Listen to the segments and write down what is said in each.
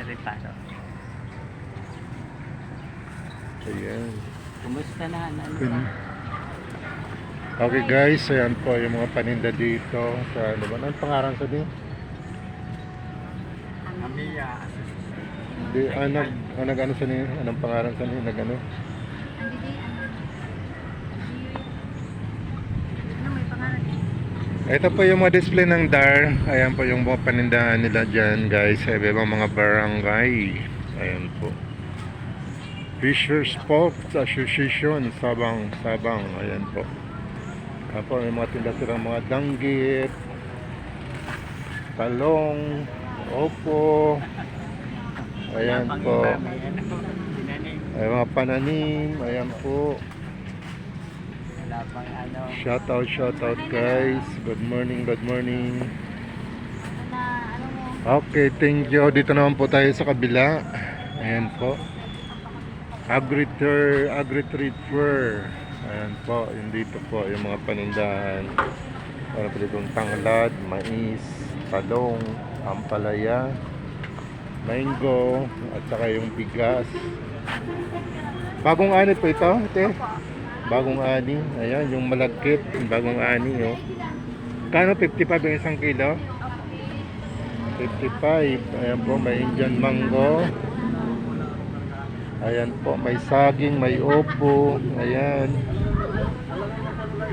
reparo. Ayan. Kumusta na? Okay guys, ayan po yung mga paninda dito sa ano ba? Anong pangalan sa din? Amiya. Di, nag-ano sa niyo? Anong pangalan sa niyo? Nag-ano? Ano may pangalan? Ito po yung mga display ng DAR. Ayan po yung mga panindahan nila dyan guys sa ibang mga barangay. Ayan po. Fishers Sports Association Sabang. Ayan po. Ayan po may mga tinda silang mga danggit, talong, opo. Ayan po. Ayan mga pananim. Ayan po. Wala pang ano. Shout out guys. Good morning. Okay, thank you. Dito naman po tayo sa kabila. Ayan po. Agri-trade fair. Ayan po, yung dito po yung mga panindahan. Meron po ditong tanglad, mais, talong, ampalaya, mango, at saka yung bigas. Bagong ani po ito, ate. Bagong ani. Ayan, yung malagkit, yung bagong ani, oh. Kano 55 yung isang kilo? 55. Ayan po, may Indian mango. Ayan po, may saging, may opo. Ayan.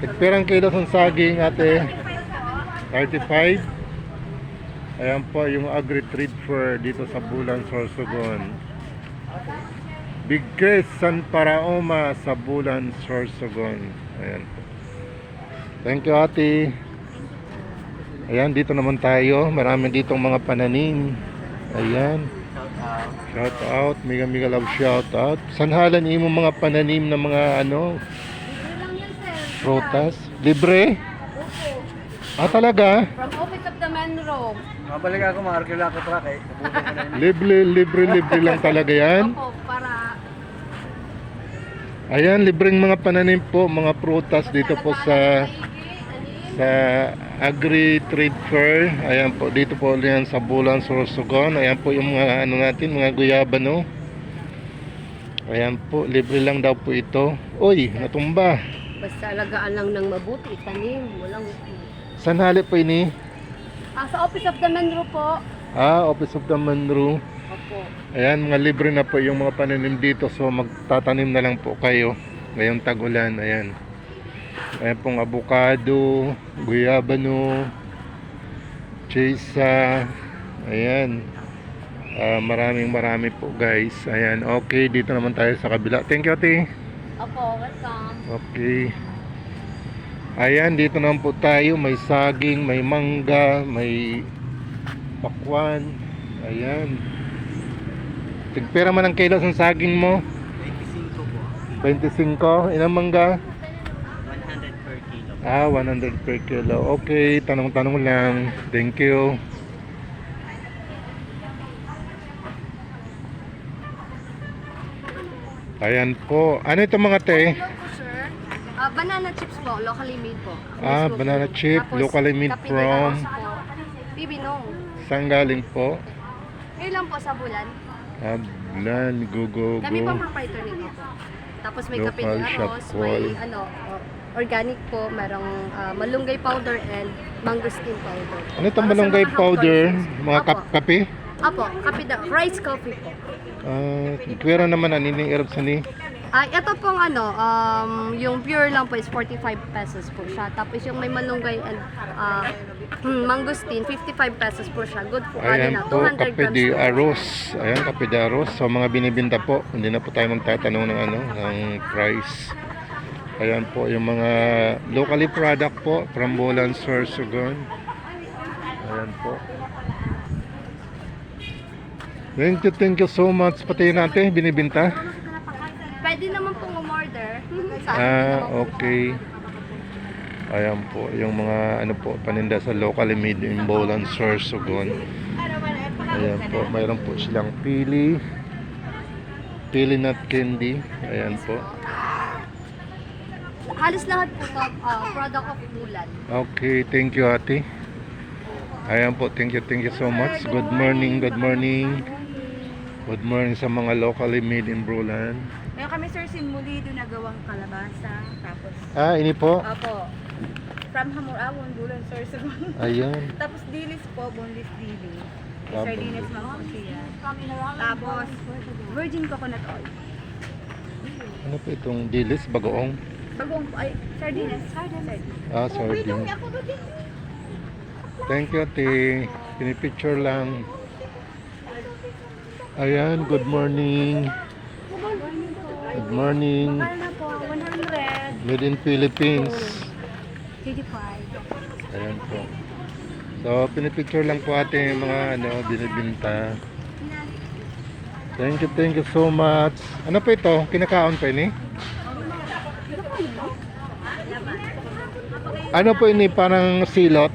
Tigpirang kilo ng saging, ate? 35. Ayan po, yung agri-trade fair dito sa Bulan, Sorsogon. Bigres San Paraoma sa Bulan, Sorsogon. Ayan po. Thank you, ate. Ayan, dito naman tayo. Marami ditong mga pananim. Ayan. Shout out. Mega love shout out. Sanhalan mo mga pananim na mga ano? Libre lang yan, sir. Prutas. Libre? Opo. Ah, talaga? From Office of the Manro. Mabalik ako, ma-arkila ko truck eh. Nabuto ko na yun. Libre lang talaga yan. Opo, para Ayan, libreng mga pananim po, mga prutas dito po sa Agri Trade Fair. Ayan po, dito po yan sa Bulan, Sorsogon. Ayan po yung mga ano natin, mga guyaba, no? Ayan po, libre lang daw po ito. Uy, natumba. basta alagaan lang ng mabuti, tanim, walang Saan hali po ini? sa Office of the Manro po. Ah, Office of the Manro. Opo. Ayan, mga libre na po yung mga pananim dito. So magtatanim na lang po kayo ngayong tag-ulan. Ayan. Ayan pong avocado, guyabano, chesa. Ayan. Marami po guys. Ayan, okay. Dito naman tayo sa kabila. Thank you, ate. Opo, welcome. Okay. Ayan, dito naman po tayo. May saging, may mangga, may pakwan. Ayan. Tigpera man ang kilos ng saging mo? 25 po. 25. Ilang mangga? 100 per kilo. Ah, 100 per kilo. Okay, tanong-tanong lang. Thank you. Ayan po. Ano ito mga te? Hello po, sir. Banana chips po, locally made po. Ah, Mismo banana po. chip, Tapos, locally made kape de from? arroz po. Bibinong. Saan galing po? Ngayon lang po sa bulan. Ah, Blan, go. Kami po proprietor nito po. Tapos may kape de Local shop arroz, call. may organic po, merong malunggay powder and mangosteen powder. Ano itong Para sa malunggay mga powder? households. Mga Opo. kape? Apo, kape de rice coffee po. Ah, kwera naman anining erap sa ni. Ito pong yung pure lang po is 45 pesos po siya. Tapos yung may malunggay and mangosteen, 55 pesos po siya. Good po. Ayan na, po, 200 kape grams de po. arroz. Ayan, kape de arroz. So mga binibinta po, hindi na po tayo magtatanong ng ng price. Ayan po, yung mga locally product po from Bulan, Sorsogon. Ayan po. Thank you so much. Pati natin, binibinta. Pwede naman pong umorder. Okay. Ayan po, yung mga ano po, paninda sa locally made in Bulan, Sorsogon. Ayan po, mayroon po silang pili nut candy. Ayan po. Halos lahat po to, product of bulan. Okay, thank you ate. Ayan po, thank you so much. Good morning. Good morning sa mga locally made in Brulan. Meron kami sir simulido na gawang kalabasa. Tapos, Ini po. opo, from Hamurawon, Bulan sir. Ayan. Tapos dilis po, boneless dilis. Tapos. Sardines mga po siya. Tapos, virgin coconut oil. Ano po itong dilis? Bagoong? Bagong po, ay, sardines. Sardines. Sardine. Thank you, ate. Pinipicture lang. Ayan, good morning. Good morning. Mahal na po, 100. Made in Philippines. 85. Ayan po. So, pinipicture lang po ate yung mga binibinta. Thank you so much. Ano po ito? Kinakaon pa ini? Ano po ini? Parang silot?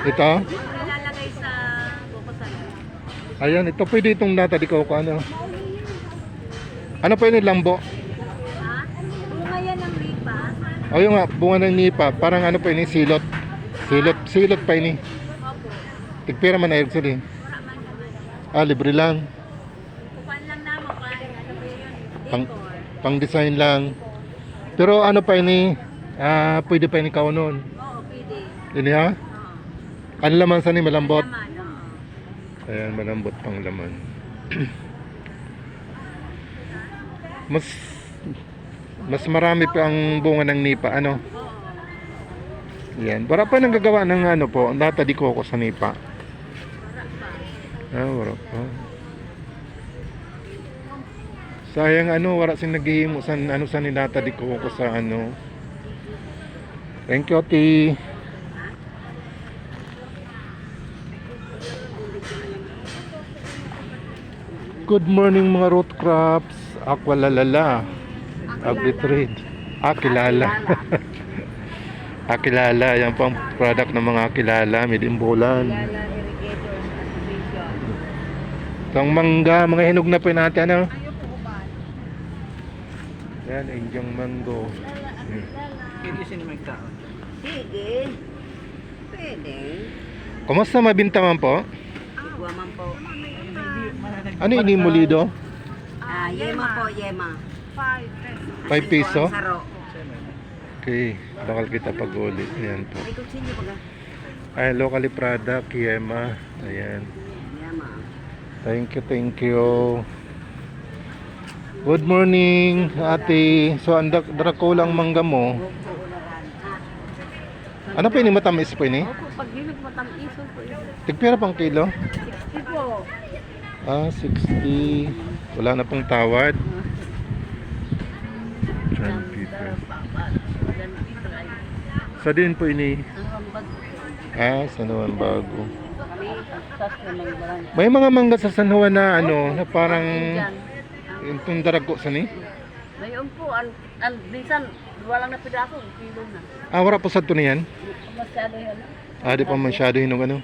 Ito? Ilalagay sa bukosan. Ayan, ito pwede itong nata di ko ano. Ano po ini? Lambo? Ha? Bunga yan ng lipa. O yung nga, bunga ng nipa. Parang ano po ini? Silot. Silot pa ini. Opo. Tigpira man na sila. Libre lang. Kukuhan lang naman. Ano ba yun? Pang, Decor. pang design lang. Pero ano pa ini? Pwede pa ini kaunon. Oo, pwede. Ini ha? Oo. Ano laman sa ni malambot? Laman, oo. Ayan, malambot pang laman. mas marami pa ang bunga ng nipa, ano? Yan. Wala pa nang gagawa ng ano po, nata di coco sa nipa. Wala pa. Sayang ano, wala sing naghihimo sa ano sa ninata di coco sa ano. Thank you, ate. Good morning mga root crops. Aqua lalala. Agri-trade. Kilala. Kilala. Yan pang product ng mga kilala. Made in Bulan. Lala Irrigator Association. Itong mangga. Mga hinog na po natin. Ano? Ayaw po ba? Yan. Indiang mango. Pwede siya naman kaon. Sige. Pwede. Kumusta mabinta man po? Igwa man po. Ano inimulido? Yema po, yema. 5 piso? Saro. Okay. Bakal kita pag-ulit. Ayan po. May kutsilyo pa ka? Ay, locally product. Yema. Ayan. Yema. Thank you. Good morning, ate. So, drako lang mangga mo. Ano pa ini matamis po ini? Opo, pag hilig matamiso po yun. Tigpira pang kilo? 60 po. 60. Wala na pong tawad. Sa din po ini. Sa naman bago. May mga mangga sa San Juan na ano, na parang itong darago sa ni? Ngayon po, bisan, walang na pidaso, kilo na. Wala po sa ito niyan? Masyado yan. Di pa masyado hinog ano?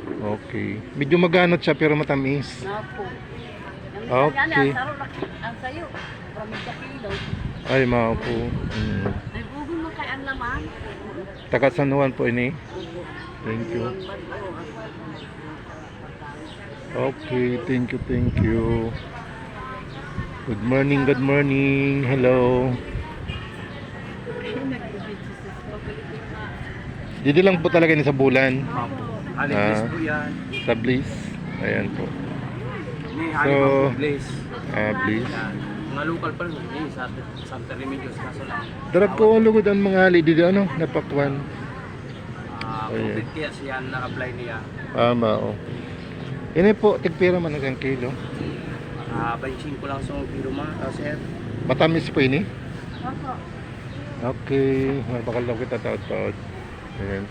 Okay. Medyo maganot siya pero matamis. Na po. Okay. Ang sayo, from sa kilo. Ay, mao po. Ay, bugol mo kay ang laman. Taga San Juan po ini. Thank you. Okay, thank you. Good morning. Hello. Dito lang po talaga ni sa Bulan. Alis po yan. Sa Bliss. Ayan po. Ni So, Bliss. Bliss. Yan. Mga local pa rin. Sa Santa Remedios kaso lang. Darap ko ang lugod ang mga hali dito ano, napakwan. Ayan. COVID kaya siya na-apply niya. Oo. Ini po, tigpira man ang kilo. 25 lang sa kilo sir. Matamis po ini. Opo. Okay, bakal daw kita taot-taot. Ayan.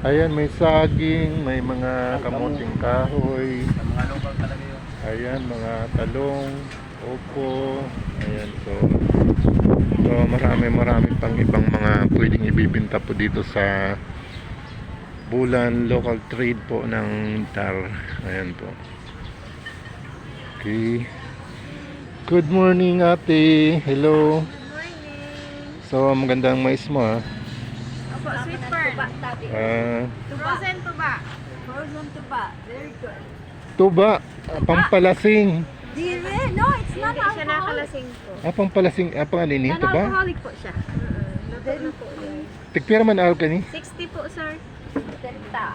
Ayan, may saging, may mga kamuting kahoy. Sa mga local talaga yun. Ayan, mga talong, upo. Ayan, so marami pang ibang mga pwedeng ibibinta po dito sa Bulan local trade po ng TAR. Ayan po. Okay. Good morning, ate. Hello. So, magandang mais mo, ha? Opo, sweet corn. Ah, Frozen tuba. Frozen tuba. Very good. Tuba, pampalasing. Dire? No, it's not Hindi siya alcoholic. nakalasing po. Pampalasing, panganini, tuba. Non-alcoholic po siya. Luto na po yun. Tikpira man alka ni. 60 po, sir. Tenta.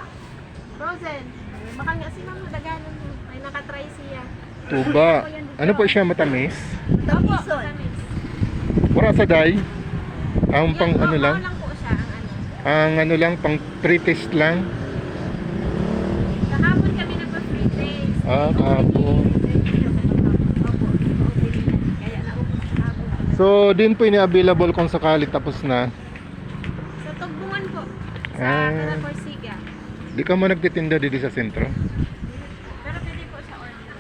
Frozen. Makal nga si Mama Daganon mo. Ay nakatry siya. Tuba. Ano po siya, matamis? Opo, Tapison. matamis. Wala sa day. Ang pang Yan, ano lang. lang po siya ang ano. Ang ano lang, pang pre-taste lang. Kahapon kami nagpa-free days. Kahapon. Opo. Kaya naubos kahapon. So, din po ini-available kung sakali tapos na. Sa Tugbungan po. Sa Ah. Calacorsiga. Di ka mo nagtitinda dito sa sentro? Pero pwede po sa order.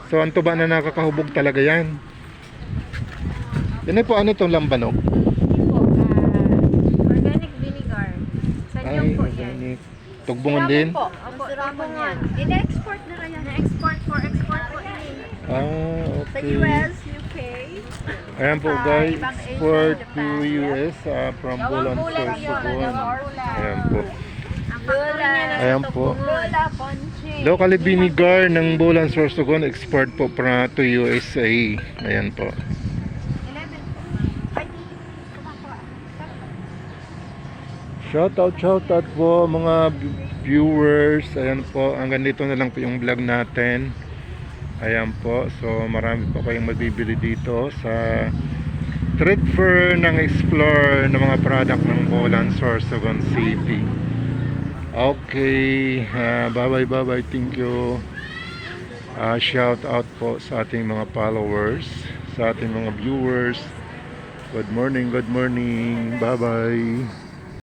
So, ang tuba na nakakahubog talaga yan. Yan ay po, ano itong lambanog? Hindi po. Organic vinegar. Sa Nyong po yan. organic. Tugbungan din? Opo, Ramon Tugbungan. yan. Ina-export na rin yan. Na-export po ini. Sa Okay. US, UK. Ayan po guys, export to US from Bulan Sorsogon. Ayan po. Ang factory niya na Ayan sa po. Tugbungan. Lola Ponche. Locally vinegar ng Bulan Sorsogon, export po to USA. Ayan po. 11 po. Ay, kumakuha. Shoutout po mga viewers. Ayan po, hanggang dito na lang po yung vlog natin. Ayan po, so marami po kayong mabibili dito sa street fair ng Explore ng mga product ng Bulan Sorsogon City. Okay, bye, thank you. Shout out po sa ating mga followers, sa ating mga viewers. Good morning, bye bye.